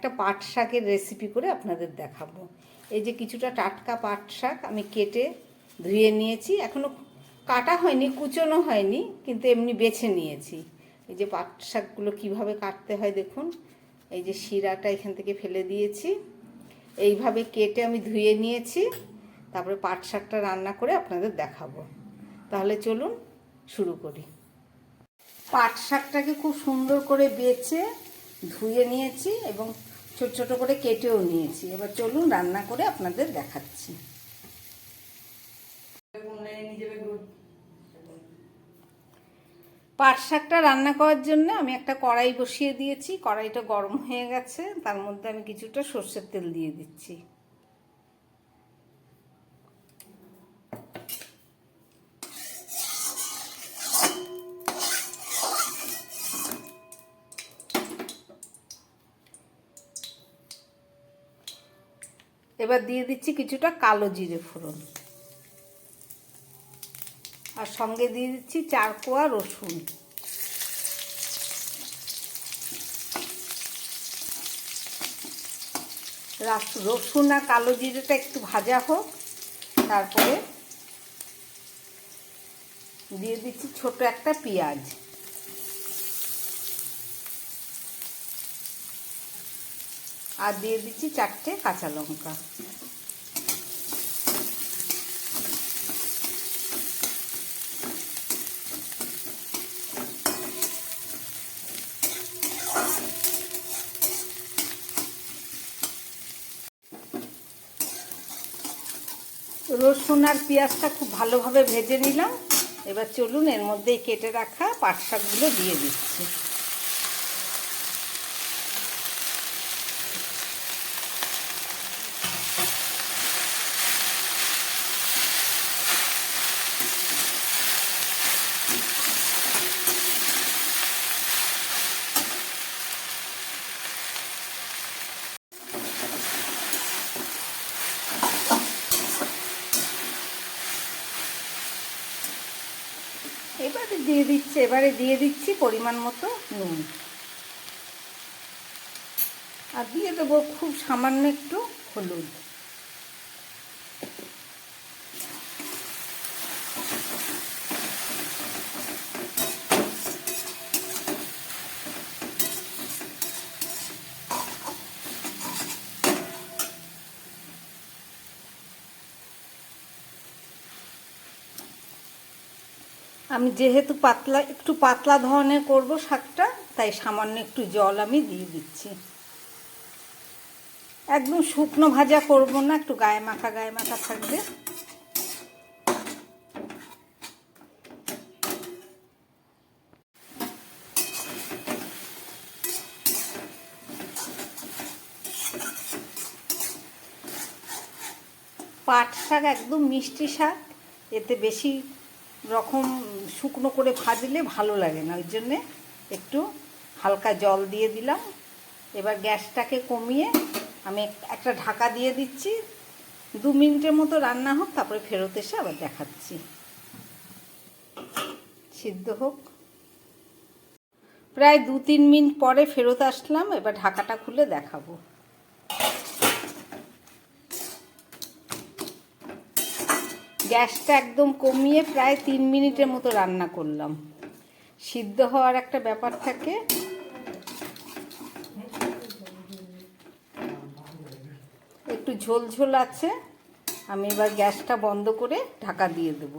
একটা পাট শাকের রেসিপি করে আপনাদের দেখাবো। এই যে কিছুটা টাটকা পাট শাক আমি কেটে ধুয়ে নিয়েছি, এখনও কাটা হয়নি, কুচোনো হয়নি, কিন্তু এমনি বেছে নিয়েছি। এই যে পাট শাকগুলো কীভাবে কাটতে হয় দেখুন, এই যে শিরাটা এখান থেকে ফেলে দিয়েছি, এইভাবে কেটে আমি ধুয়ে নিয়েছি। তারপরে পাট শাকটা রান্না করে আপনাদের দেখাবো। তাহলে চলুন শুরু করি। পাট শাকটাকে খুব সুন্দর করে বেছে ধুয়ে নিয়েছি এবং ছোট ছোট করে কেটেও নিয়েছি। এবার চলুন রান্না করে আপনাদের দেখাচ্ছি। পাট শাকটা রান্না করার জন্য আমি একটা কড়াই বসিয়ে দিয়েছি। কড়াইটা গরম হয়ে গেছে, তার মধ্যে আমি কিছুটা সর্ষের তেল দিয়ে দিচ্ছি। এবার দিয়ে দিচ্ছি কিছুটা কালো জিরে ফোড়ন, আর সঙ্গে দিয়ে দিচ্ছি 4 কোয়া রসুন। রসুন আর কালো জিরেটা একটু ভাজা হোক, তারপরে দিয়ে দিচ্ছি ছোট একটা পেঁয়াজ, আর দিয়ে দিচ্ছি 4টে কাঁচা লঙ্কা। রসুন আর পেঁয়াজটা খুব ভালোভাবে ভেজে নিলাম। এবার চলুন এর মধ্যে কেটে রাখা পাট শাকগুলো দিয়ে দিচ্ছি। এবারে দিয়ে দিচ্ছি পরিমাণ মতো নুন, আর দিয়ে দেবো খুব সামান্য একটু হলুদ। আমি যেহেতু একটু পাতলা ধরনের করব শাকটা, তাই সামান্য একটু জল আমি দিয়ে দিচ্ছি। একদম শুকনো ভাজা করব না, একটু গায়ে মাখা থাকবে। পাট শাক একদম মিষ্টি শাক, এতে বেশি রকম শুকনো করে ভাজলে ভালো লাগে না, ওই জন্যে একটু হালকা জল দিয়ে দিলাম। এবার গ্যাসটাকে কমিয়ে আমি একটা ঢাকা দিয়ে দিচ্ছি। 2 মিনিটের মতো রান্না হোক, তারপরে ফেরত এসে আবার দেখাচ্ছি। সিদ্ধ হোক। প্রায় 2-3 মিনিট পরে ফেরত আসলাম। এবার ঢাকাটা খুলে দেখাবো। গ্যাসটা একদম কমিয়ে প্রায় 3 মিনিটের মতো রান্না করলাম। সিদ্ধ হওয়ার একটা ব্যাপার থাকে। একটু ঝোল আছে। আমি এবার গ্যাসটা বন্ধ করে ঢাকা দিয়ে দেব।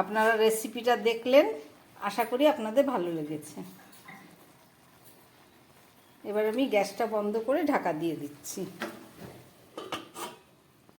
আপনারা রেসিপিটা দেখলেন, আশা করি আপনাদের ভালো লেগেছে। এবার আমি গ্যাসটা বন্ধ করে ঢাকা দিয়ে দিচ্ছি।